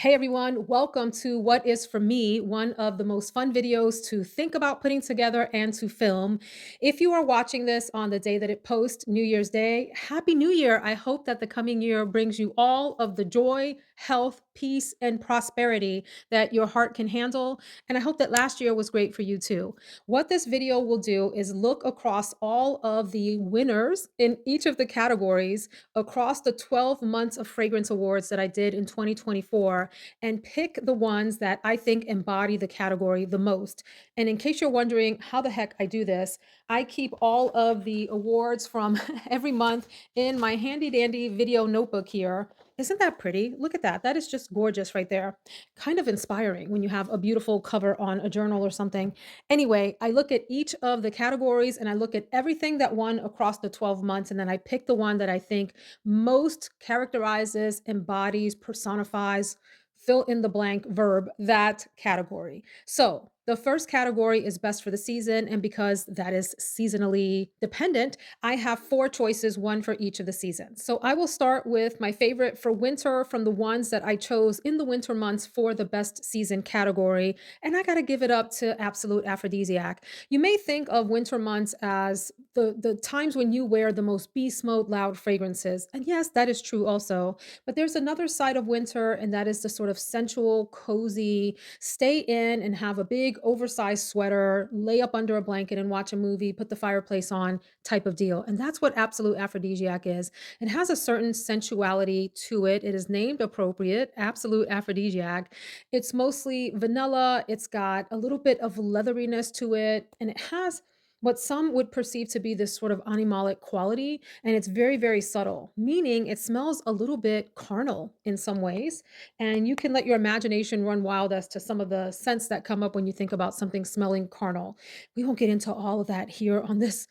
Hey everyone, welcome to what is for me one of the most fun videos to think about putting together and to film. If you are watching this on the day that it posts, New Year's Day, Happy New Year. I hope that the coming year brings you all of the joy, health, peace, and prosperity that your heart can handle. And I hope that last year was great for you too. What this video will do is look across all of the winners in each of the categories across the 12 months of fragrance awards that I did in 2024 and pick the ones that I think embody the category the most. And in case you're wondering how the heck I do this, I keep all of the awards from every month in my handy dandy video notebook here. Isn't that pretty? Look at that. That is just gorgeous right there. Kind of inspiring when you have a beautiful cover on a journal or something. Anyway, I look at each of the categories and I look at everything that won across the 12 months, and then I pick the one that I think most characterizes, embodies, personifies, fill in the blank verb, that category. So the first category is best for the season. And because that is seasonally dependent, I have four choices, one for each of the seasons. So I will start with my favorite for winter from the ones that I chose in the winter months for the best season category. And I got to give it up to Absolute Aphrodisiac. You may think of winter months as the times when you wear the most beast mode loud fragrances. And yes, that is true also. But there's another side of winter, and that is the sort of sensual, cozy, stay in and have a big oversized sweater, lay up under a blanket and watch a movie, put the fireplace on type of deal. And that's what Absolute Aphrodisiac is. It has a certain sensuality to it. It is named appropriate, Absolute Aphrodisiac. It's mostly vanilla. It's got a little bit of leatheriness to it, and it has what some would perceive to be this sort of animalic quality, and it's very, very subtle, meaning it smells a little bit carnal in some ways. And you can let your imagination run wild as to some of the scents that come up when you think about something smelling carnal. We won't get into all of that here on this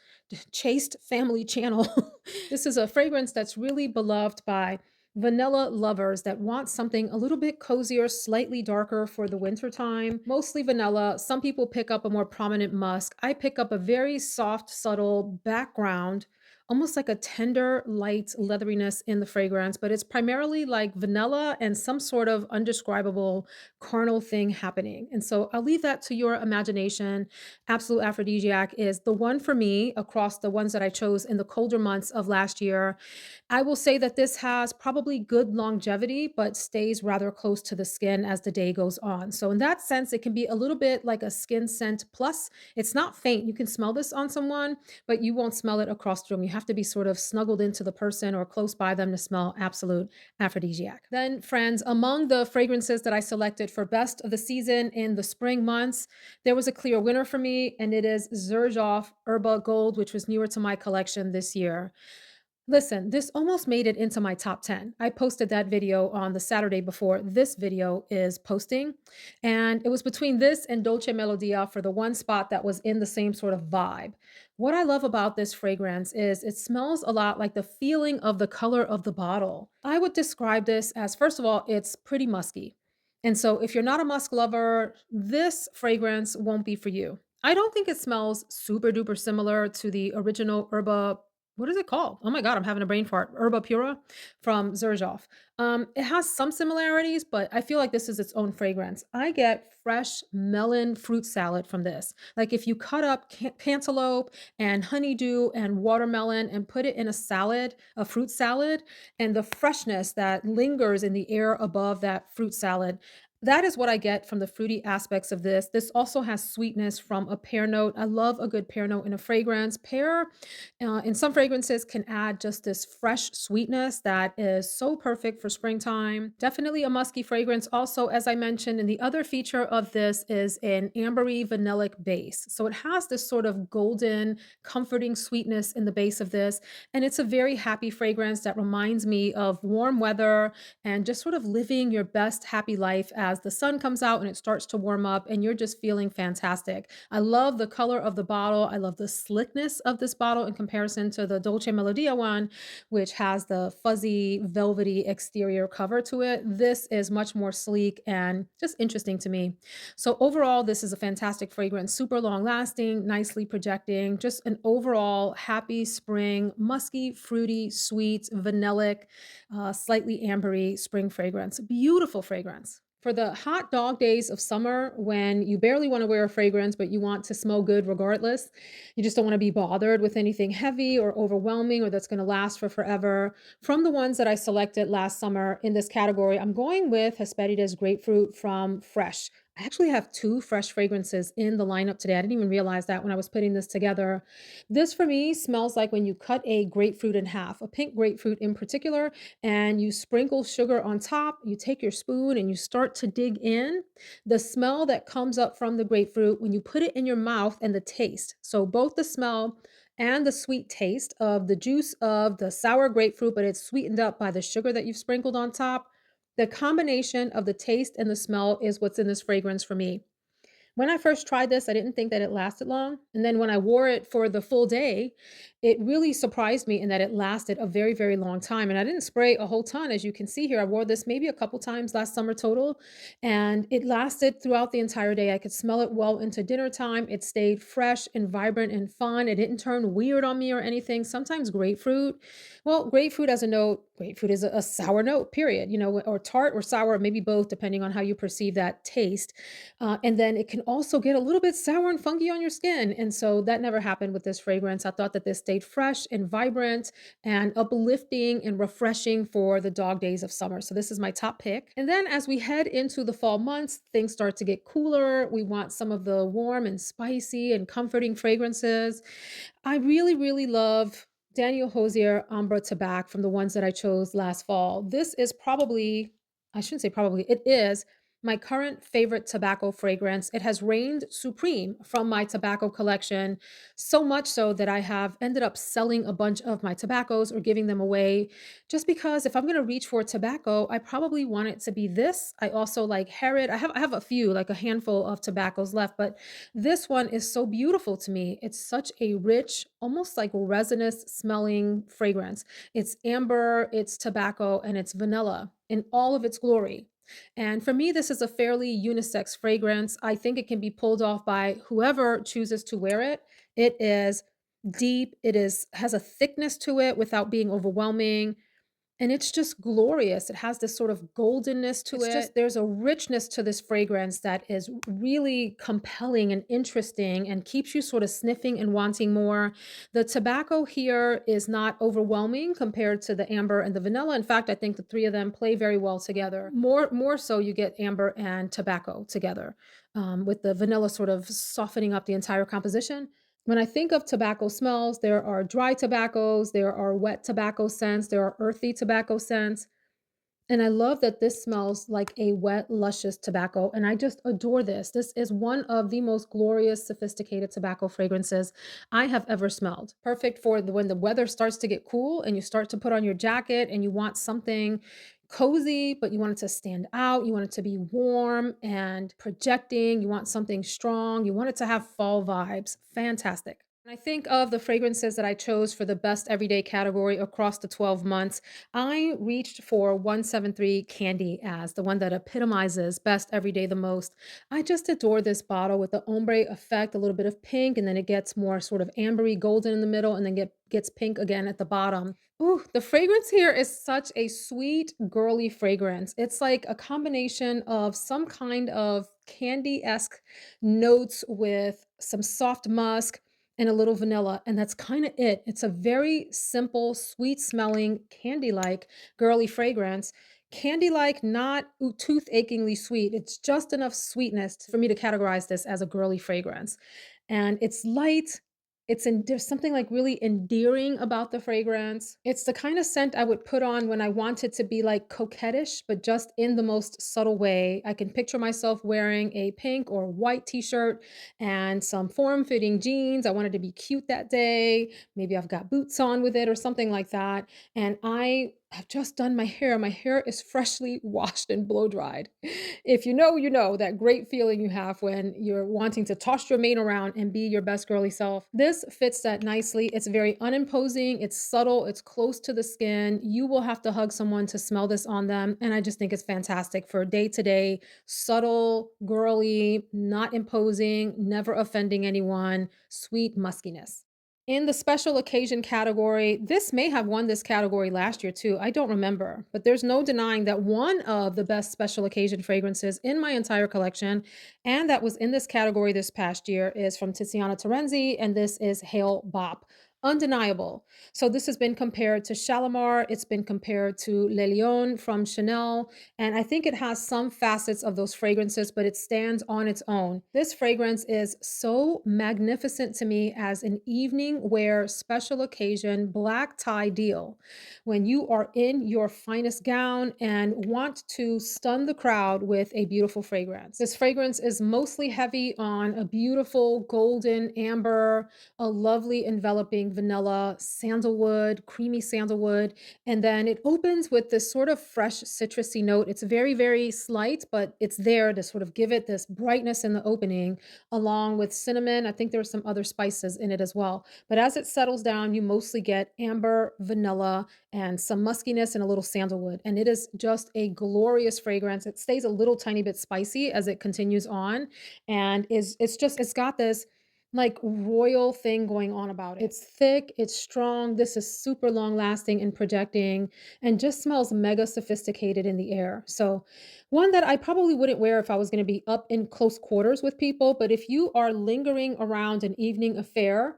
chaste family channel. This is a fragrance that's really beloved by vanilla lovers that want something a little bit cozier, slightly darker for the winter time. Mostly vanilla. Some people pick up a more prominent musk. I pick up a very soft, subtle background, almost like a tender, light leatheriness in the fragrance, but it's primarily like vanilla and some sort of undescribable carnal thing happening. And so I'll leave that to your imagination. Absolute Aphrodisiac is the one for me across the ones that I chose in the colder months of last year. I will say that this has probably good longevity, but stays rather close to the skin as the day goes on. So, in that sense, it can be a little bit like a skin scent. Plus, it's not faint. You can smell this on someone, but you won't smell it across the room. You have to be sort of snuggled into the person or close by them to smell Absolute Aphrodisiac. Then, friends, among the fragrances that I selected for best of the season in the spring months, there was a clear winner for me, and it is Xerjoff ERBA Gold, which was newer to my collection this year. Listen, this almost made it into my top 10. I posted that video on the Saturday before this video is posting, and it was between this and Dolce Melodia for the one spot that was in the same sort of vibe. What I love about this fragrance is it smells a lot like the feeling of the color of the bottle. I would describe this as, first of all, it's pretty musky. And so if you're not a musk lover, this fragrance won't be for you. I don't think it smells super duper similar to the original Herba. What is it called? Oh my god, I'm having a brain fart. Herba Pura from Xerjoff. It has some similarities, but I feel like this is its own fragrance. I get fresh melon fruit salad from this. Like if you cut up cantaloupe and honeydew and watermelon and put it in a salad, a fruit salad, and the freshness that lingers in the air above that fruit salad, that is what I get from the fruity aspects of this. This also has sweetness from a pear note. I love a good pear note in a fragrance. Pear in some fragrances can add just this fresh sweetness that is so perfect for springtime. Definitely a musky fragrance. Also, as I mentioned, and the other feature of this is an ambery vanillic base. So it has this sort of golden, comforting sweetness in the base of this. And it's a very happy fragrance that reminds me of warm weather and just sort of living your best happy life as as the sun comes out and it starts to warm up and you're just feeling fantastic. I love the color of the bottle. I love the slickness of this bottle in comparison to the Dolce Melodia one, which has the fuzzy, velvety exterior cover to it. This is much more sleek and just interesting to me. So overall, this is a fantastic fragrance, super long lasting, nicely projecting, just an overall happy spring, musky, fruity, sweet, vanillic, slightly ambery spring fragrance. Beautiful fragrance. For the hot dog days of summer when you barely want to wear a fragrance, but you want to smell good regardless, you just don't want to be bothered with anything heavy or overwhelming or that's going to last for forever. From the ones that I selected last summer in this category, I'm going with Hesperides Grapefruit from Fresh. I actually have two fresh fragrances in the lineup today. I didn't even realize that when I was putting this together. This for me smells like when you cut a grapefruit in half, a pink grapefruit in particular, and you sprinkle sugar on top. You take your spoon and you start to dig in. The smell that comes up from the grapefruit when you put it in your mouth and the taste. So, both the smell and the sweet taste of the juice of the sour grapefruit, but it's sweetened up by the sugar that you've sprinkled on top. The combination of the taste and the smell is what's in this fragrance for me. When I first tried this, I didn't think that it lasted long, and then when I wore it for the full day, it really surprised me in that it lasted a very, very long time, and I didn't spray a whole ton, as you can see here. I wore this maybe a couple times last summer total, and it lasted throughout the entire day. I could smell it well into dinner time. It stayed fresh and vibrant and fun. It didn't turn weird on me or anything. Sometimes grapefruit, well, grapefruit as a note, grapefruit is a sour note, period, or tart or sour, maybe both, depending on how you perceive that taste. And then it can also get a little bit sour and funky on your skin. And so that never happened with this fragrance. I thought that this stayed fresh and vibrant and uplifting and refreshing for the dog days of summer. So this is my top pick. And then as we head into the fall months, things start to get cooler. We want some of the warm and spicy and comforting fragrances. I really, really love Daniel Hosier Ambre Tabac from the ones that I chose last fall. This is probably, I shouldn't say probably, it is my current favorite tobacco fragrance. It has reigned supreme from my tobacco collection, so much so that I have ended up selling a bunch of my tobaccos or giving them away just because if I'm going to reach for tobacco, I probably want it to be this. I also like Herod. I have a few, like a handful of tobaccos left, but this one is so beautiful to me. It's such a rich, almost like resinous smelling fragrance. It's amber, it's tobacco, and it's vanilla in all of its glory. And for me, this is a fairly unisex fragrance. I think it can be pulled off by whoever chooses to wear it. It is deep, it is has a thickness to it without being overwhelming. And it's just glorious. It has this sort of goldenness to it. Just there's a richness to this fragrance that is really compelling and interesting and keeps you sort of sniffing and wanting more. The tobacco here is not overwhelming compared to the amber and the vanilla. In fact, I think the three of them play very well together. More so you get amber and tobacco together, with the vanilla sort of softening up the entire composition. When I think of tobacco smells, there are dry tobaccos, there are wet tobacco scents, there are earthy tobacco scents. And I love that this smells like a wet, luscious tobacco. And I just adore this. This is one of the most glorious, sophisticated tobacco fragrances I have ever smelled. Perfect for when the weather starts to get cool and you start to put on your jacket and you want something cozy, but you want it to stand out. You want it to be warm and projecting. You want something strong. You want it to have fall vibes. Fantastic. When I think of the fragrances that I chose for the best everyday category across the 12 months, I reached for 173 Candy as the one that epitomizes best everyday the most. I just adore this bottle with the ombre effect, a little bit of pink, and then it gets more sort of ambery golden in the middle, and then gets pink again at the bottom. Ooh, the fragrance here is such a sweet, girly fragrance. It's like a combination of some kind of candy-esque notes with some soft musk and a little vanilla, and that's kinda it. It's a very simple, sweet-smelling, candy-like, girly fragrance. Candy-like, not tooth-achingly sweet. It's just enough sweetness for me to categorize this as a girly fragrance. And it's light, there's something, like, really endearing about the fragrance. It's the kinda scent I would put on when I wanted to be, like, coquettish, but just in the most subtle way. I can picture myself wearing a pink or white t-shirt and some form-fitting jeans. I wanted to be cute that day. Maybe I've got boots on with it or something like that, and I have just done my hair. My hair is freshly washed and blow dried, If you know, you know that great feeling you have when you're wanting to toss your mane around and be your best girly self. This fits that nicely. It's very unimposing, it's subtle, it's close to the skin. You will have to hug someone to smell this on them. And I just think it's fantastic for day to day, subtle, girly, not imposing, never offending anyone, sweet muskiness. In the special occasion category, this may have won this category last year too. I don't remember, but there's no denying that one of the best special occasion fragrances in my entire collection, and that was in this category this past year, is from Tiziana Terenzi, and this is HALE BOPP. Undeniable. So this has been compared to Shalimar, it's been compared to Le Lion from Chanel, and I think it has some facets of those fragrances, but it stands on its own. This fragrance is so magnificent to me as an evening wear special occasion black tie deal. When you are in your finest gown and want to stun the crowd with a beautiful fragrance. This fragrance is mostly heavy on a beautiful golden amber, a lovely enveloping vanilla, sandalwood, creamy sandalwood, and then it opens with this sort of fresh citrusy note. It's very, very slight, but it's there to sort of give it this brightness in the opening, along with cinnamon. I think there are some other spices in it as well. But as it settles down, you mostly get amber, vanilla, and some muskiness and a little sandalwood. And it is just a glorious fragrance. It stays a little tiny bit spicy as it continues on, and is it's got this like royal thing going on about it. It's thick, it's strong. This is super long lasting and projecting and just smells mega sophisticated in the air. So, one that I probably wouldn't wear if I was going to be up in close quarters with people, but if you are lingering around an evening affair,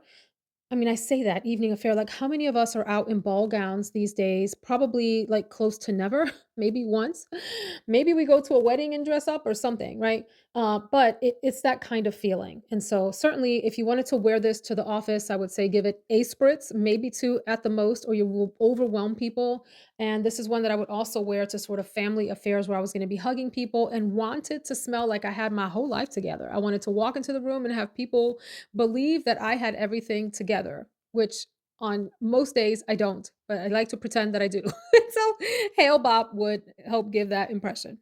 I mean, I say that evening affair, like how many of us are out in ball gowns these days? Probably like close to never, maybe once. Maybe we go to a wedding and dress up or something, right? But it's that kind of feeling. And so certainly if you wanted to wear this to the office, I would say give it a spritz, maybe two at the most, or you will overwhelm people. And this is one that I would also wear to sort of family affairs where I was going to be hugging people and wanted to smell like I had my whole life together. I wanted to walk into the room and have people believe that I had everything together, which on most days I don't, but I like to pretend that I do. So Hale Bop would help give that impression.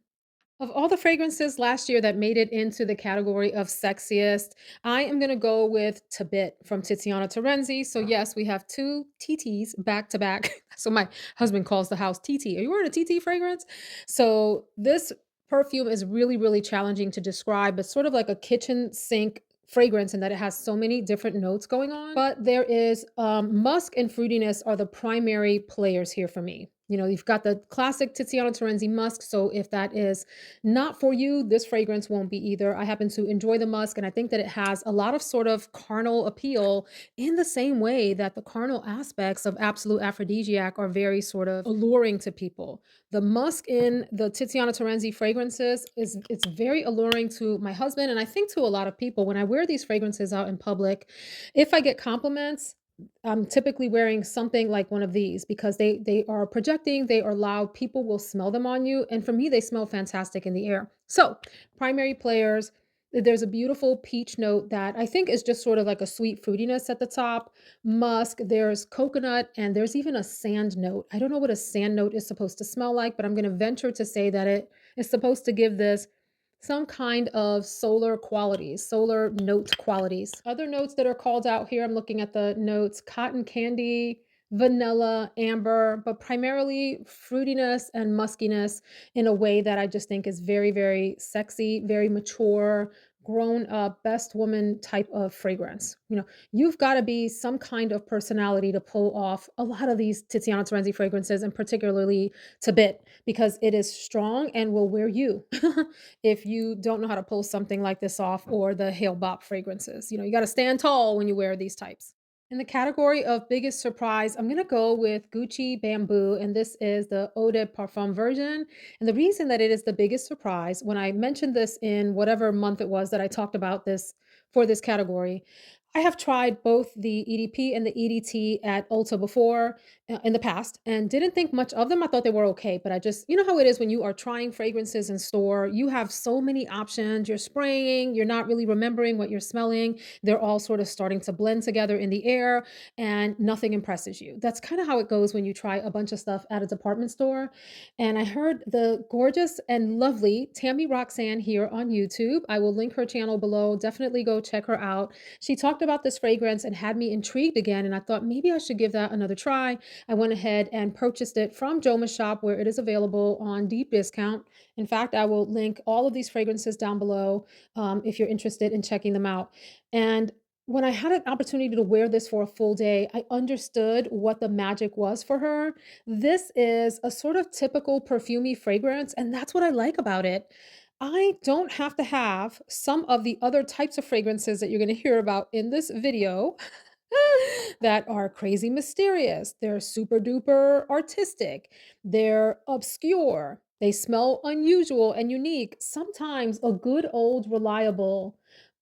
Of all the fragrances last year that made it into the category of sexiest, I am gonna go with Tabit from Tiziana Terenzi. So yes, we have two TTs back to back. So my husband calls the house TT. Are you wearing a TT fragrance? So this perfume is really, really challenging to describe. It's sort of like a kitchen sink fragrance in that it has so many different notes going on. But there is musk and fruitiness are the primary players here for me. You know, you've got the classic Tiziano Terenzi musk. So if that is not for you, this fragrance won't be either. I happen to enjoy the musk, and I think that it has a lot of sort of carnal appeal in the same way that the carnal aspects of Absolute Aphrodisiac are very sort of alluring to people. The musk in the Tiziana Terenzi fragrances is it's very alluring to my husband, and I think to a lot of people. When I wear these fragrances out in public, if I get compliments, I'm typically wearing something like one of these because they are projecting, they are loud, people will smell them on you, and for me, they smell fantastic in the air. So, primary players, there's a beautiful peach note that I think is just sort of like a sweet fruitiness at the top. Musk, there's coconut, and there's even a sand note. I don't know what a sand note is supposed to smell like, but I'm going to venture to say that it is supposed to give this some kind of solar qualities, solar note qualities. Other notes that are called out here, I'm looking at the notes: cotton candy, vanilla, amber, but primarily fruitiness and muskiness in a way that I just think is very, very sexy, very mature, grown up, best woman type of fragrance. You know, you've got to be some kind of personality to pull off a lot of these Tiziana Terenzi fragrances, and particularly Tabit, because it is strong and will wear you. If you don't know how to pull something like this off, or the Hale Bop fragrances. You know, you got to stand tall when you wear these types. In the category of biggest surprise, I'm going to go with Gucci Bamboo, and this is the Eau de Parfum version. And the reason that it is the biggest surprise, when I mentioned this in whatever month it was that I talked about this for this category, I have tried both the EDP and the EDT at Ulta before, in the past and didn't think much of them. I thought they were okay, but I just, you know how it is when you are trying fragrances in store, you have so many options. You're spraying, you're not really remembering what you're smelling. They're all sort of starting to blend together in the air and nothing impresses you. That's kind of how it goes when you try a bunch of stuff at a department store. And I heard the gorgeous and lovely Tammy Roxanne here on YouTube. I will link her channel below. Definitely go check her out. She talked about this fragrance and had me intrigued again. And I thought maybe I should give that another try. I went ahead and purchased it from Joma's shop where it is available on deep discount. In fact, I will link all of these fragrances down below if you're interested in checking them out. And when I had an opportunity to wear this for a full day, I understood what the magic was for her. This is a sort of typical perfumey fragrance, and that's what I like about it. I don't have to have some of the other types of fragrances that you're going to hear about in this video that are crazy mysterious. They're super duper artistic. They're obscure. They smell unusual and unique. Sometimes a good old reliable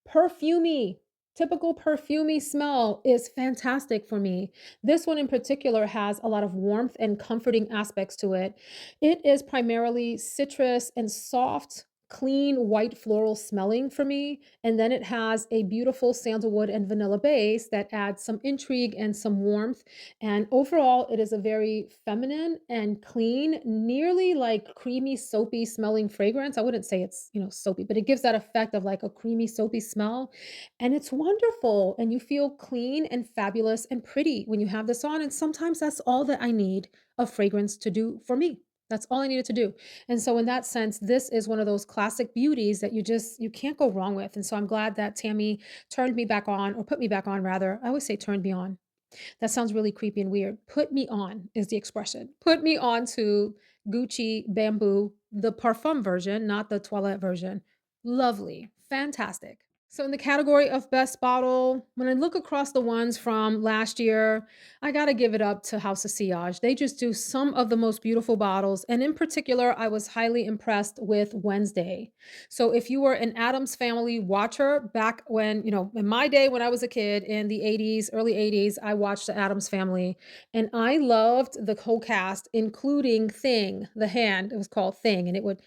perfumey, typical perfumey smell is fantastic for me. This one in particular has a lot of warmth and comforting aspects to it. It is primarily citrus and soft, clean white floral smelling for me. And then it has a beautiful sandalwood and vanilla base that adds some intrigue and some warmth. And overall, it is a very feminine and clean, nearly like creamy, soapy smelling fragrance. I wouldn't say it's, soapy, but it gives that effect of like a creamy, soapy smell. And it's wonderful. And you feel clean and fabulous and pretty when you have this on. And sometimes that's all that I need a fragrance to do for me. That's all I needed to do. And so in that sense, this is one of those classic beauties that you can't go wrong with. And so I'm glad that Tammy turned me back on, or put me back on rather. I always say turned me on. That sounds really creepy and weird. Put me on is the expression. Put me on to Gucci Bamboo, the parfum version, not the toilette version. Lovely. Fantastic. So in the category of best bottle, when I look across the ones from last year, I gotta give it up to House of Sillage. They just do some of the most beautiful bottles. And in particular, I was highly impressed with Wednesday. So if you were an Adams Family watcher back when, in my day when I was a kid in the 80s, early 80s, I watched the Adams Family and I loved the whole cast, including Thing, the hand. It was called Thing, and it would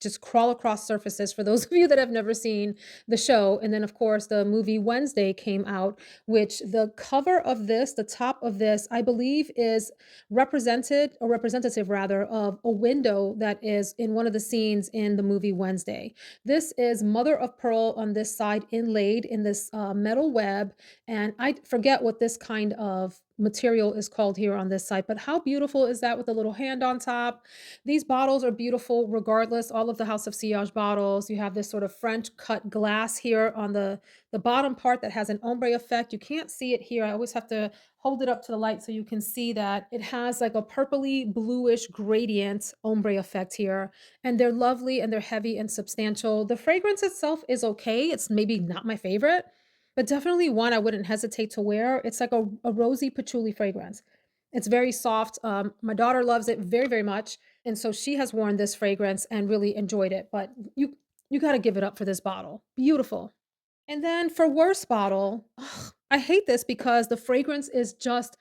just crawl across surfaces for those of you that have never seen the show. And then, of course, the movie Wednesday came out, which the cover of this, the top of this, I believe is represented or representative rather of a window that is in one of the scenes in the movie Wednesday. This is mother of pearl on this side inlaid in this metal web. And I forget what this kind of material is called here on this side, but how beautiful is that with a little hand on top? These bottles are beautiful regardless. All of the House of Sillage bottles, you have this sort of French cut glass here on the bottom part that has an ombre effect. You can't see it here. I always have to hold it up to the light so you can see that it has like a purpley bluish gradient ombre effect here. And they're lovely and they're heavy and substantial. The fragrance itself is okay. It's maybe not my favorite, but definitely one I wouldn't hesitate to wear. It's like a rosy patchouli fragrance. It's very soft. My daughter loves it very, very much. And so she has worn this fragrance and really enjoyed it. But you got to give it up for this bottle. Beautiful. And then for worst bottle, ugh, I hate this because the fragrance is just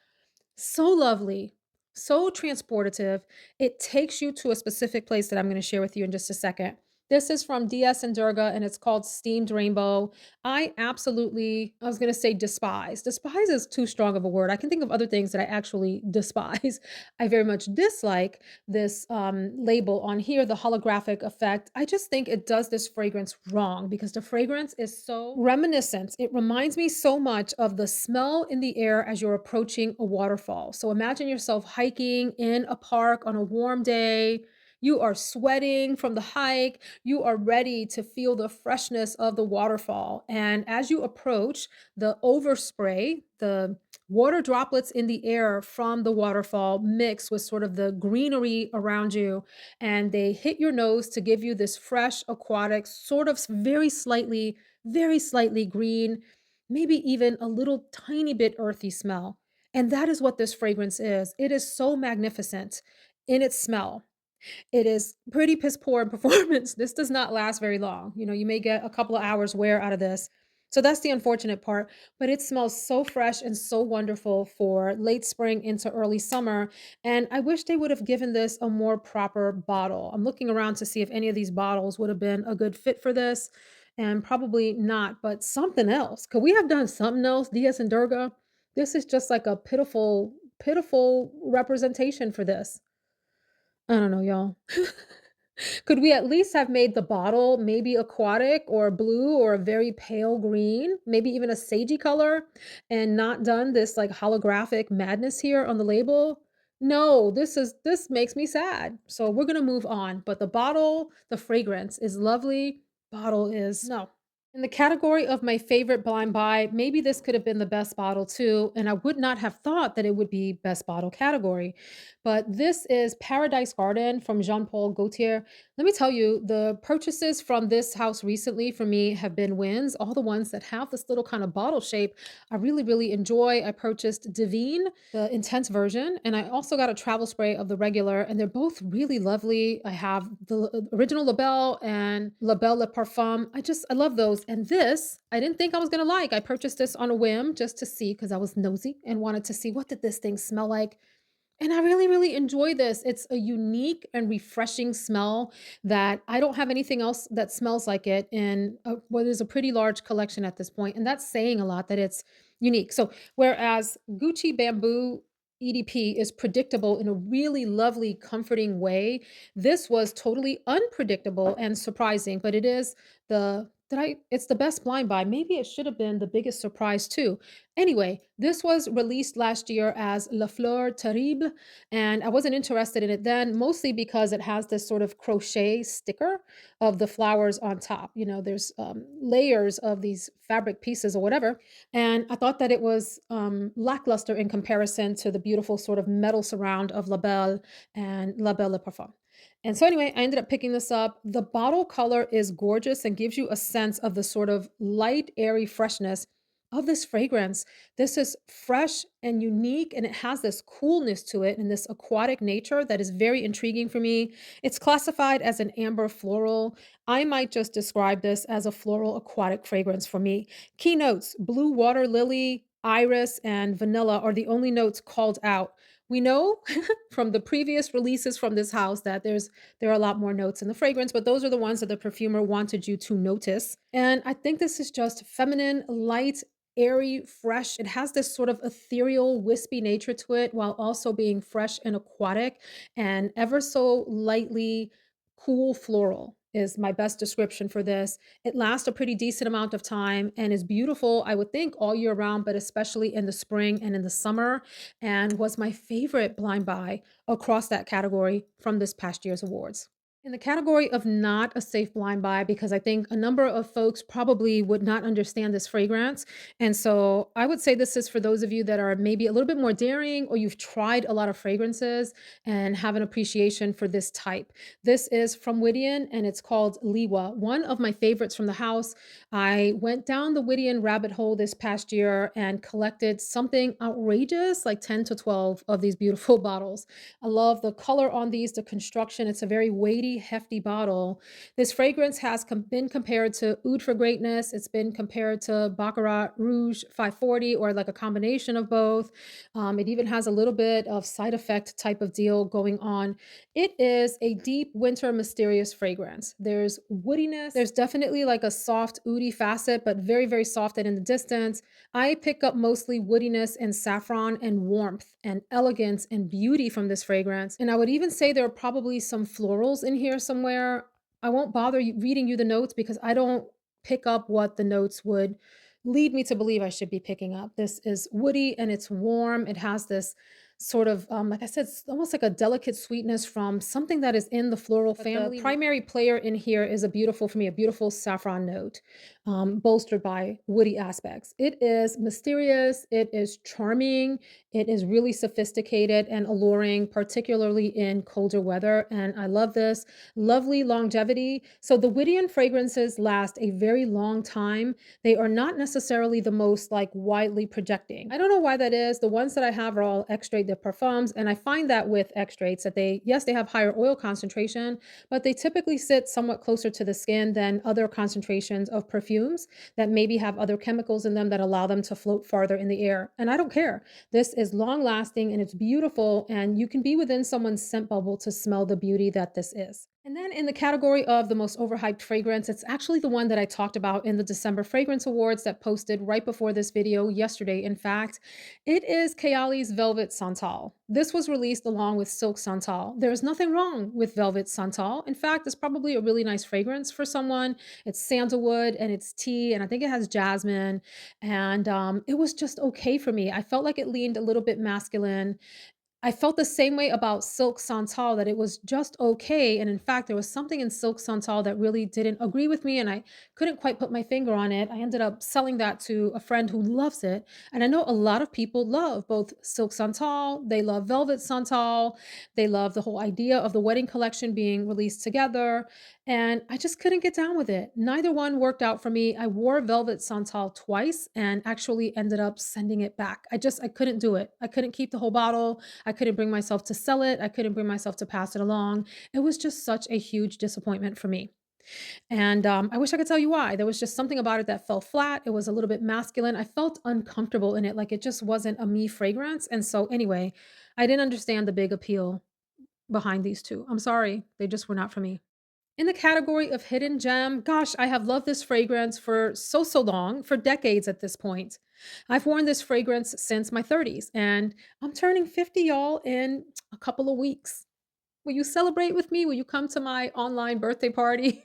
so lovely, so transportative. It takes you to a specific place that I'm going to share with you in just a second. This is from DS and Durga and it's called Steamed Rainbow. I absolutely, I was going to say despise. Despise is too strong of a word. I can think of other things that I actually despise. I very much dislike this label on here, the holographic effect. I just think it does this fragrance wrong because the fragrance is so reminiscent. It reminds me so much of the smell in the air as you're approaching a waterfall. So imagine yourself hiking in a park on a warm day. You are sweating from the hike. You are ready to feel the freshness of the waterfall. And as you approach, the overspray, the water droplets in the air from the waterfall mix with sort of the greenery around you, and they hit your nose to give you this fresh, aquatic, sort of very slightly green, maybe even a little tiny bit earthy smell. And that is what this fragrance is. It is so magnificent in its smell. It is pretty piss poor in performance. This does not last very long. You may get a couple of hours wear out of this. So that's the unfortunate part, but it smells so fresh and so wonderful for late spring into early summer, and I wish they would have given this a more proper bottle. I'm looking around to see if any of these bottles would have been a good fit for this, and probably not, but something else. Could we have done something else, Diaz and Durga? This is just like a pitiful, pitiful representation for this. I don't know, y'all. Could we at least have made the bottle maybe aquatic or blue or a very pale green, maybe even a sagey color, and not done this like holographic madness here on the label? No, this makes me sad. So we're gonna move on. But the bottle, the fragrance is lovely. Bottle is no. In the category of my favorite blind buy, maybe this could have been the best bottle too, and I would not have thought that it would be best bottle category. But this is Paradise Garden from Jean Paul Gaultier. Let me tell you, the purchases from this house recently for me have been wins. All the ones that have this little kind of bottle shape, I really, really enjoy. I purchased Divine, the intense version, and I also got a travel spray of the regular, and they're both really lovely. I have the original Labelle and Labelle Le Parfum. I love those. And this, I didn't think I was gonna like. I purchased this on a whim just to see because I was nosy and wanted to see what did this thing smell like. And I really, really enjoy this. It's a unique and refreshing smell that I don't have anything else that smells like it in what is a pretty large collection at this point. And that's saying a lot that it's unique. So, whereas Gucci Bamboo EDP is predictable in a really lovely, comforting way, this was totally unpredictable and surprising, but it is it's the best blind buy. Maybe it should have been the biggest surprise too. Anyway, this was released last year as La Fleur Terrible, and I wasn't interested in it then, mostly because it has this sort of crochet sticker of the flowers on top. You know, there's layers of these fabric pieces or whatever, and I thought that it was lackluster in comparison to the beautiful sort of metal surround of La Belle and La Belle Le Parfum. And so, anyway, I ended up picking this up. The bottle color is gorgeous and gives you a sense of the sort of light, airy freshness of this fragrance. This is fresh and unique, and it has this coolness to it and this aquatic nature that is very intriguing for me. It's classified as an amber floral. I might just describe this as a floral aquatic fragrance for me. Key notes: blue water lily, iris, and vanilla are the only notes called out. We know from the previous releases from this house that there are a lot more notes in the fragrance, but those are the ones that the perfumer wanted you to notice. And I think this is just feminine, light, airy, fresh. It has this sort of ethereal, wispy nature to it while also being fresh and aquatic and ever so lightly cool floral is my best description for this. It lasts a pretty decent amount of time and is beautiful, I would think, all year round, but especially in the spring and in the summer, and was my favorite blind buy across that category from this past year's awards. In the category of not a safe blind buy, because I think a number of folks probably would not understand this fragrance. And so I would say this is for those of you that are maybe a little bit more daring or you've tried a lot of fragrances and have an appreciation for this type. This is from Widian and it's called LIWA, one of my favorites from the house. I went down the Widian rabbit hole this past year and collected something outrageous, like 10 to 12 of these beautiful bottles. I love the color on these, the construction. It's a very weighty, hefty bottle. This fragrance has been compared to Oud for Greatness. It's been compared to Baccarat Rouge 540 or like a combination of both. It even has a little bit of side effect type of deal going on. It is a deep winter mysterious fragrance. There's woodiness. There's definitely like a soft oudy facet, but very, very soft and in the distance. I pick up mostly woodiness and saffron and warmth and elegance and beauty from this fragrance. And I would even say there are probably some florals in here somewhere. I won't bother reading you the notes because I don't pick up what the notes would lead me to believe I should be picking up. This is woody and it's warm. It has this sort of, like I said, it's almost like a delicate sweetness from something that is in the floral family. The primary player in here is for me, a beautiful saffron note, bolstered by woody aspects. It is mysterious, it is charming, it is really sophisticated and alluring, particularly in colder weather. And I love this. Lovely longevity. So the Widian fragrances last a very long time. They are not necessarily the most like widely projecting. I don't know why that is. The ones that I have are all extrait de parfums. And I find that with extracts that they, yes, they have higher oil concentration, but they typically sit somewhat closer to the skin than other concentrations of perfumes that maybe have other chemicals in them that allow them to float farther in the air. And I don't care. This is long lasting and it's beautiful, and you can be within someone's scent bubble to smell the beauty that this is. And then in the category of the most overhyped fragrance, it's actually the one that I talked about in the December Fragrance Awards that posted right before this video yesterday. In fact, it is Kayali's Velvet Santal. This was released along with Silk Santal. There is nothing wrong with Velvet Santal. In fact, it's probably a really nice fragrance for someone. It's sandalwood and it's tea, and I think it has jasmine. And it was just okay for me. I felt like it leaned a little bit masculine. I felt the same way about Silk Santal, that it was just okay, and in fact, there was something in Silk Santal that really didn't agree with me, and I couldn't quite put my finger on it. I ended up selling that to a friend who loves it, and I know a lot of people love both Silk Santal, they love Velvet Santal, they love the whole idea of the wedding collection being released together, and I just couldn't get down with it. Neither one worked out for me. I wore Velvet Santal twice and actually ended up sending it back. I couldn't do it. I couldn't keep the whole bottle. I couldn't bring myself to sell it. I couldn't bring myself to pass it along. It was just such a huge disappointment for me. And I wish I could tell you why. There was just something about it that fell flat. It was a little bit masculine. I felt uncomfortable in it, like it just wasn't a me fragrance. And so, anyway, I didn't understand the big appeal behind these two. I'm sorry. They just were not for me. In the category of hidden gem, gosh, I have loved this fragrance for so long, for decades at this point. I've worn this fragrance since my 30s, and I'm turning 50, y'all, in a couple of weeks. Will you celebrate with me? Will you come to my online birthday party?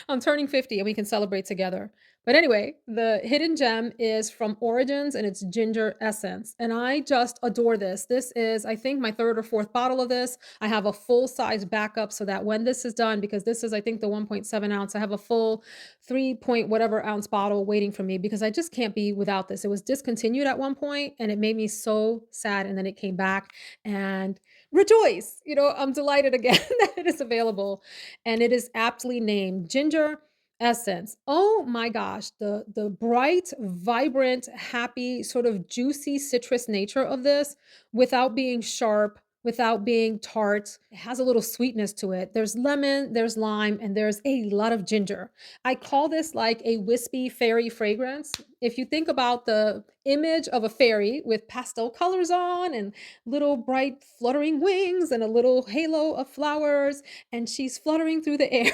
I'm turning 50 and we can celebrate together. But anyway, the hidden gem is from Origins and it's ginger essence. And I just adore this. This is, I think, my third or fourth bottle of this. I have a full size backup so that when this is done, because this is, I think, the 1.7 ounce, I have a full 3 point whatever ounce bottle waiting for me because I just can't be without this. It was discontinued at one point and it made me so sad. And then it came back and rejoice. I'm delighted again that it is available, and it is aptly named Ginger Essence. Oh my gosh, the bright, vibrant, happy, sort of juicy citrus nature of this without being sharp, without being tart. It has a little sweetness to it. There's lemon, there's lime, and there's a lot of ginger. I call this like a wispy fairy fragrance. If you think about the image of a fairy with pastel colors on and little bright fluttering wings and a little halo of flowers, and she's fluttering through the air.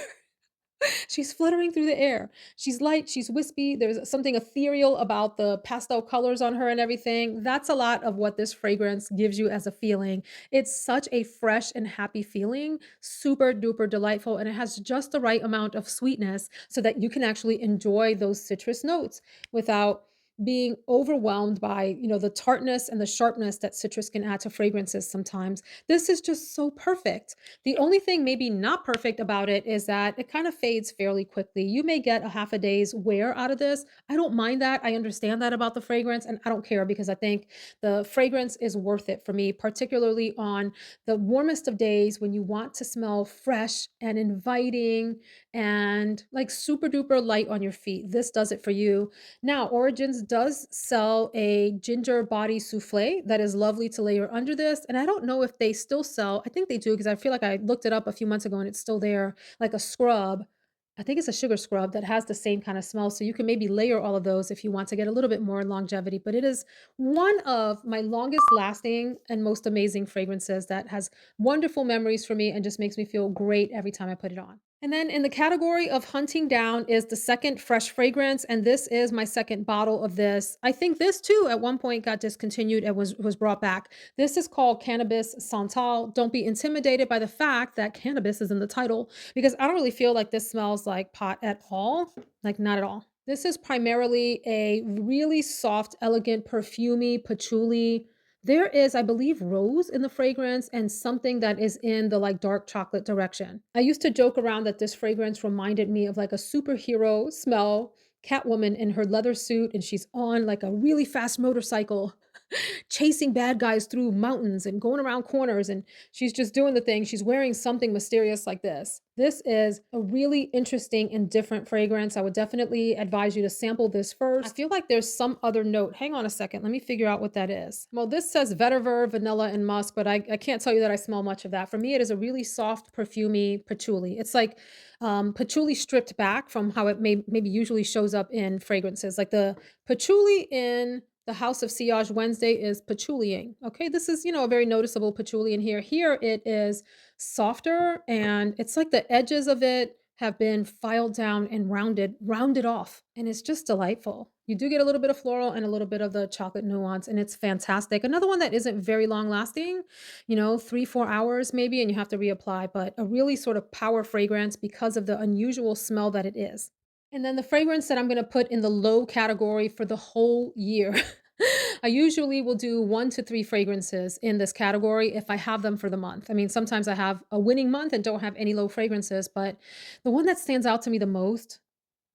She's fluttering through the air. She's light, she's wispy. There's something ethereal about the pastel colors on her and everything. That's a lot of what this fragrance gives you as a feeling. It's such a fresh and happy feeling, super duper delightful, and it has just the right amount of sweetness so that you can actually enjoy those citrus notes without being overwhelmed by, the tartness and the sharpness that citrus can add to fragrances sometimes. This is just so perfect. The only thing maybe not perfect about it is that it kind of fades fairly quickly. You may get a half a day's wear out of this. I don't mind that. I understand that about the fragrance and I don't care because I think the fragrance is worth it for me, particularly on the warmest of days when you want to smell fresh and inviting and like super duper light on your feet. This does it for you. Now, Origins does sell a ginger body souffle that is lovely to layer under this. And I don't know if they still sell, I think they do because I feel like I looked it up a few months ago and it's still there, like a scrub. I think it's a sugar scrub that has the same kind of smell. So you can maybe layer all of those if you want to get a little bit more longevity. But it is one of my longest lasting and most amazing fragrances that has wonderful memories for me and just makes me feel great every time I put it on. And then in the category of hunting down is the second fresh fragrance, and this is my second bottle of this. I think this too at one point got discontinued and was brought back. This is called Cannabis Santal. Don't be intimidated by the fact that cannabis is in the title because I don't really feel like this smells like pot at all, like not at all. This is primarily a really soft, elegant, perfumey patchouli. There is, I believe, rose in the fragrance and something that is in the like dark chocolate direction. I used to joke around that this fragrance reminded me of like a superhero smell, Catwoman in her leather suit, and she's on like a really fast motorcycle. chasing bad guys through mountains and going around corners, and she's just doing the thing. She's wearing something mysterious like this. This is a really interesting and different fragrance. I would definitely advise you to sample this first. I feel like there's some other note. Hang on a second. Let me figure out what that is. Well, this says vetiver, vanilla, and musk, but I can't tell you that I smell much of that. For me, it is a really soft, perfumey patchouli. It's like patchouli stripped back from how it maybe usually shows up in fragrances. Like the patchouli in the House of Sillage Wednesday is patchouliing. Okay, this is, a very noticeable patchouli in here. Here it is softer, and it's like the edges of it have been filed down and rounded off, and it's just delightful. You do get a little bit of floral and a little bit of the chocolate nuance, and it's fantastic. Another one that isn't very long lasting, 3, 4 hours maybe, and you have to reapply, but a really sort of power fragrance because of the unusual smell that it is. And then the fragrance that I'm gonna put in the low category for the whole year. I usually will do 1 to 3 fragrances in this category if I have them for the month. I mean, sometimes I have a winning month and don't have any low fragrances, but the one that stands out to me the most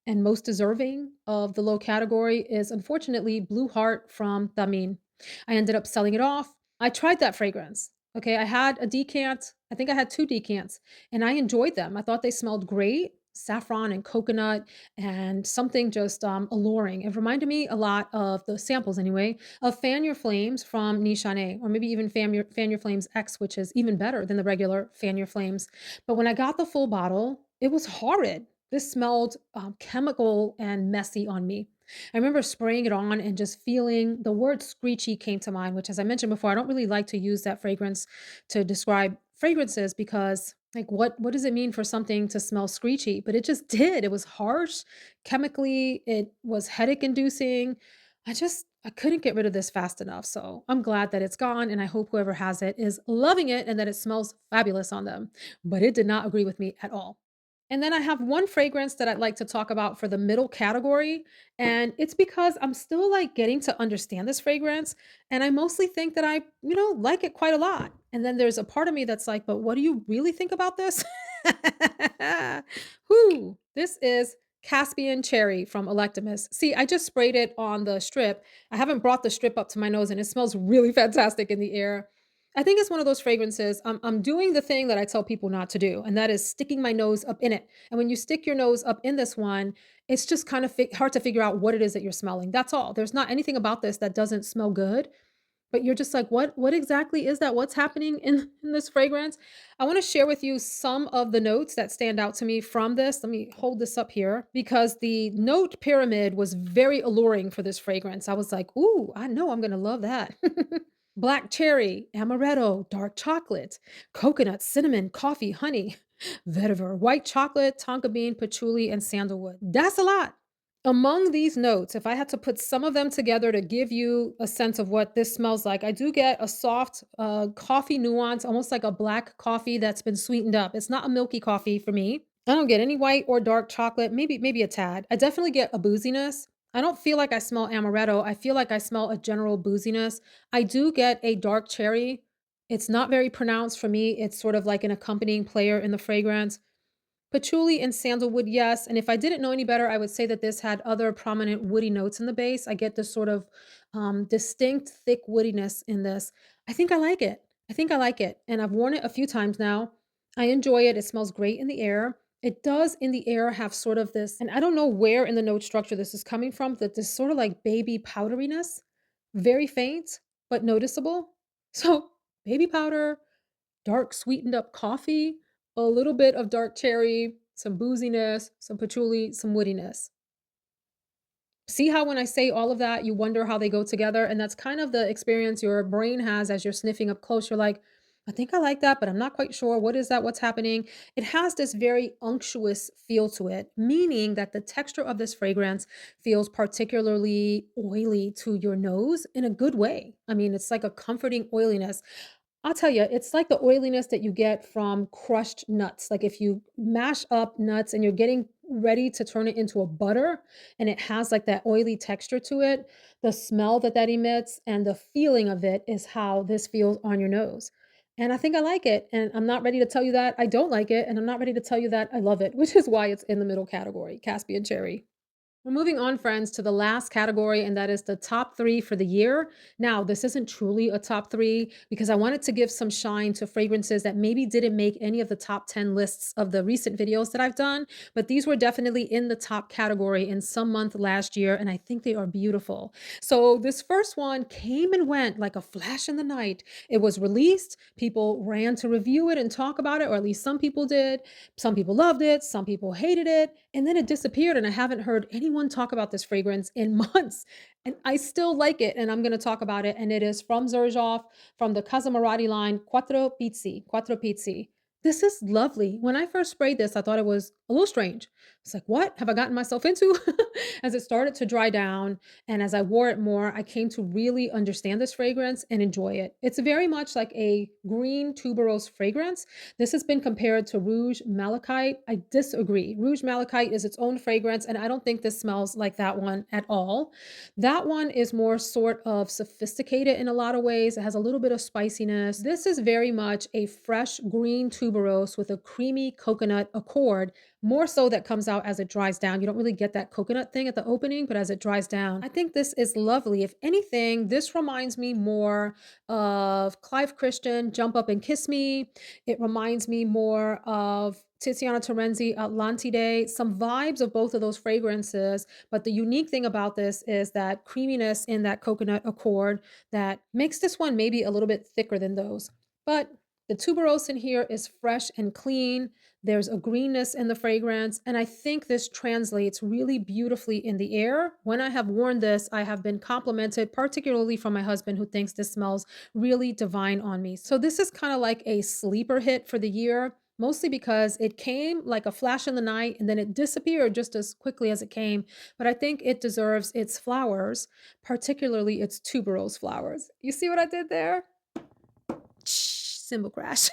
and most deserving of the low category is unfortunately Blue Heart from Thameen. I ended up selling it off. I tried that fragrance. Okay, I had a decant. I think I had 2 decants, and I enjoyed them. I thought they smelled great, saffron and coconut and something just alluring. It reminded me a lot of the samples anyway of Fan Your Flames from Nishane, or maybe even Fan Your Flames X, which is even better than the regular Fan Your Flames. But when I got the full bottle, it was horrid. This smelled chemical and messy on me. I remember spraying it on and just feeling the word screechy came to mind, which, as I mentioned before, I don't really like to use that fragrance to describe fragrances because, like, what does it mean for something to smell screechy? But it just did. It was harsh, chemically. It was headache inducing. I couldn't get rid of this fast enough. So I'm glad that it's gone, and I hope whoever has it is loving it and that it smells fabulous on them. But it did not agree with me at all. And then I have one fragrance that I'd like to talk about for the middle category, and it's because I'm still, like, getting to understand this fragrance, and I mostly think that I like it quite a lot. And then there's a part of me that's like, "But what do you really think about this?" Whoo! This is Caspian Cherry from Electimus. See, I just sprayed it on the strip. I haven't brought the strip up to my nose, and it smells really fantastic in the air. I think it's one of those fragrances. I'm doing the thing that I tell people not to do, and that is sticking my nose up in it. And when you stick your nose up in this one, it's just kind of hard to figure out what it is that you're smelling. That's all. There's not anything about this that doesn't smell good, but you're just like, what exactly is that? What's happening in this fragrance? I want to share with you some of the notes that stand out to me from this. Let me hold this up here because the note pyramid was very alluring for this fragrance. I was like, ooh, I know I'm gonna love that. Black cherry, amaretto, dark chocolate, coconut, cinnamon, coffee, honey, vetiver, white chocolate, tonka bean, patchouli, and sandalwood. That's a lot. Among these notes, if I had to put some of them together to give you a sense of what this smells like, I do get a soft coffee nuance, almost like a black coffee that's been sweetened up. It's not a milky coffee for me. I don't get any white or dark chocolate, maybe a tad. I definitely get a booziness. I don't feel like I smell amaretto. I feel like I smell a general booziness. I do get a dark cherry. It's not very pronounced for me. It's sort of like an accompanying player in the fragrance. Patchouli and sandalwood, yes, and if I didn't know any better, I would say that this had other prominent woody notes in the base. I get this sort of, distinct thick woodiness in this. I think I like it. I think I like it, and I've worn it a few times now. I enjoy it. It smells great in the air. It does in the air have sort of this, and I don't know where in the note structure this is coming from, that this sort of like baby powderiness, very faint, but noticeable. So, baby powder, dark sweetened up coffee, a little bit of dark cherry, some booziness, some patchouli, some woodiness. See how when I say all of that, you wonder how they go together? And that's kind of the experience your brain has as you're sniffing up close. You're like, I think I like that, but I'm not quite sure. What is that? What's happening? It has this very unctuous feel to it, meaning that the texture of this fragrance feels particularly oily to your nose in a good way. I mean, it's like a comforting oiliness. I'll tell you, it's like the oiliness that you get from crushed nuts. Like if you mash up nuts and you're getting ready to turn it into a butter and it has like that oily texture to it, the smell that that emits and the feeling of it is how this feels on your nose. And I think I like it. And I'm not ready to tell you that I don't like it. And I'm not ready to tell you that I love it, which is why it's in the middle category, Caspian cherry. We're moving on, friends, to the last category, and that is the top three for the year. Now, this isn't truly a top three because I wanted to give some shine to fragrances that maybe didn't make any of the top 10 lists of the recent videos that I've done, but these were definitely in the top category in some month last year, and I think they are beautiful. So, this first one came and went like a flash in the night. It was released, people ran to review it and talk about it, or at least some people did. Some people loved it, some people hated it, and then it disappeared. And I haven't heard anyone talk about this fragrance in months. And I still like it, and I'm going to talk about it. And it is from Xerjoff, from the Casamarati line, Quattro Pizzi. Quattro Pizzi. This is lovely. When I first sprayed this, I thought it was a little strange. It's like, what have I gotten myself into? As it started to dry down, and as I wore it more, I came to really understand this fragrance and enjoy it. It's very much like a green tuberose fragrance. This has been compared to Rouge Malachite. I disagree. Rouge Malachite is its own fragrance, and I don't think this smells like that one at all. That one is more sort of sophisticated in a lot of ways. It has a little bit of spiciness. This is very much a fresh green tuberose with a creamy coconut accord, more so that comes out as it dries down. You don't really get that coconut thing at the opening, but as it dries down, I think this is lovely. If anything, this reminds me more of Clive Christian, Jump Up and Kiss Me. It reminds me more of Tiziana Terenzi, Atlantide, some vibes of both of those fragrances. But the unique thing about this is that creaminess in that coconut accord that makes this one maybe a little bit thicker than those. But the tuberose in here is fresh and clean. There's a greenness in the fragrance, and I think this translates really beautifully in the air. When I have worn this, I have been complimented, particularly from my husband, who thinks this smells really divine on me. So this is kind of like a sleeper hit for the year, mostly because it came like a flash in the night and then it disappeared just as quickly as it came. But I think it deserves its flowers, particularly its tuberose flowers. You see what I did there? Cymbal crash.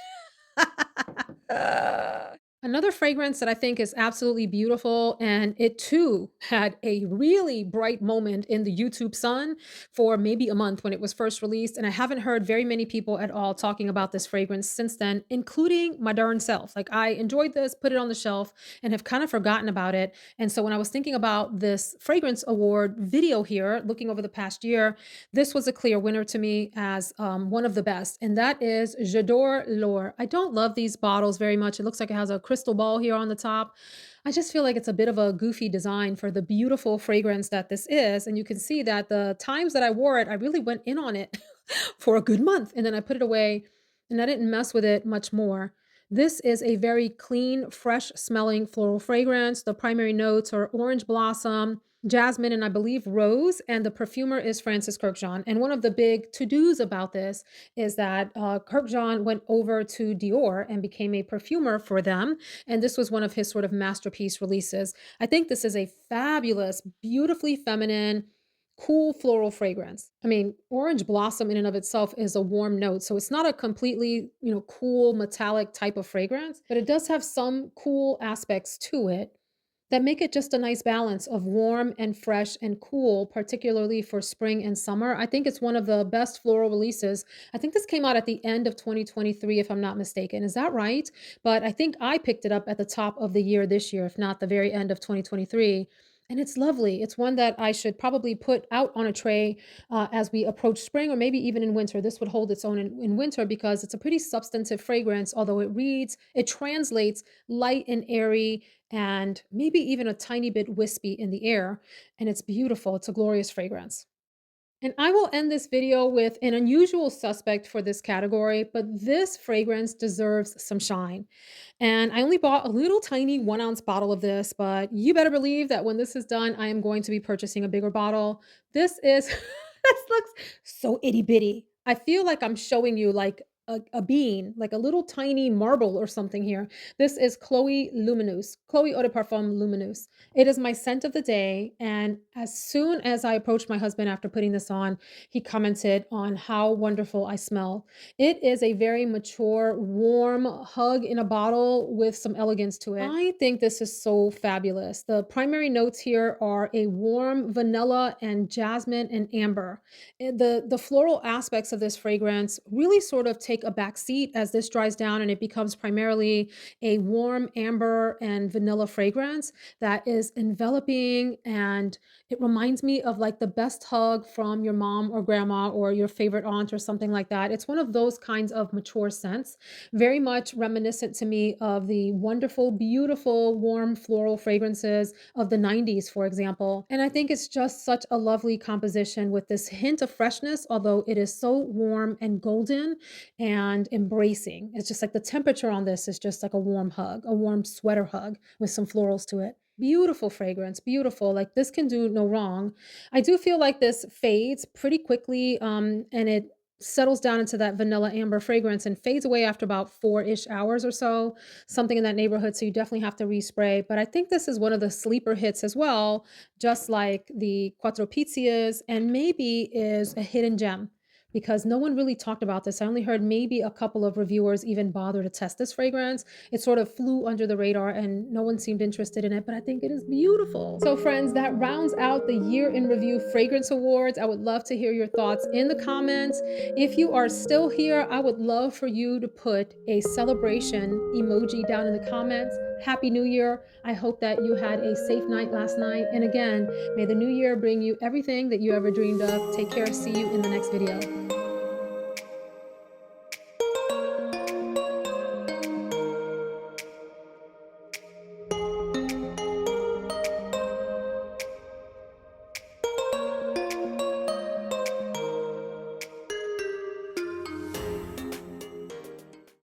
Another fragrance that I think is absolutely beautiful, and it too had a really bright moment in the YouTube sun for maybe a month when it was first released. And I haven't heard very many people at all talking about this fragrance since then, including my darn self. Like, I enjoyed this, put it on the shelf, and have kind of forgotten about it. And so when I was thinking about this fragrance award video here, looking over the past year, this was a clear winner to me as one of the best, and that is J'adore L'Or. I don't love these bottles very much. It looks like it has a crystal ball here on the top. I just feel like it's a bit of a goofy design for the beautiful fragrance that this is, and you can see that the times that I wore it, I really went in on it for a good month, and then I put it away, and I didn't mess with it much more. This is a very clean, fresh smelling floral fragrance. The primary notes are orange blossom, jasmine, and I believe rose, and the perfumer is Francis Kirkjean. And one of the big to-dos about this is that Kirkjean went over to Dior and became a perfumer for them, and this was one of his sort of masterpiece releases. I think this is a fabulous, beautifully feminine, cool floral fragrance. I mean, orange blossom in and of itself is a warm note, so it's not a completely, cool metallic type of fragrance, but it does have some cool aspects to it that make it just a nice balance of warm and fresh and cool, particularly for spring and summer. I think it's one of the best floral releases. I think this came out at the end of 2023, if I'm not mistaken. Is that right? But I think I picked it up at the top of the year this year, if not the very end of 2023. And it's lovely. It's one that I should probably put out on a tray as we approach spring or maybe even in winter. This would hold its own in winter because it's a pretty substantive fragrance, although it translates light and airy and maybe even a tiny bit wispy in the air. And it's beautiful. It's a glorious fragrance. And I will end this video with an unusual suspect for this category, but this fragrance deserves some shine. And I only bought a little tiny 1 ounce bottle of this, but you better believe that when this is done, I am going to be purchasing a bigger bottle. This is, this looks so itty bitty. I feel like I'm showing you like a bean, like a little tiny marble or something here. This is Chloe Luminous, Chloe Eau de Parfum Luminous. It is my scent of the day. And as soon as I approached my husband after putting this on, he commented on how wonderful I smell. It is a very mature, warm hug in a bottle with some elegance to it. I think this is so fabulous. The primary notes here are a warm vanilla and jasmine and amber. The floral aspects of this fragrance really sort of take take a back seat as this dries down and it becomes primarily a warm amber and vanilla fragrance that is enveloping, and it reminds me of like the best hug from your mom or grandma or your favorite aunt or something like that. It's one of those kinds of mature scents, very much reminiscent to me of the wonderful, beautiful, warm floral fragrances of the 90s, for example. And I think it's just such a lovely composition with this hint of freshness, although it is so warm and golden and embracing. It's just like the temperature on this is just like a warm hug, a warm sweater hug with some florals to it. Beautiful fragrance, beautiful. Like this can do no wrong. I do feel like this fades pretty quickly, and it settles down into that vanilla amber fragrance and fades away after about 4-ish hours or so, something in that neighborhood. So you definitely have to respray. But I think this is one of the sleeper hits as well, just like the Quattro Pizzias, and maybe is a hidden gem because no one really talked about this. I only heard maybe a couple of reviewers even bother to test this fragrance. It sort of flew under the radar and no one seemed interested in it, but I think it is beautiful. So friends, that rounds out the year in review fragrance awards. I would love to hear your thoughts in the comments. If you are still here, I would love for you to put a celebration emoji down in the comments. Happy New Year. I hope that you had a safe night last night. And again, may the new year bring you everything that you ever dreamed of. Take care. See you in the next video.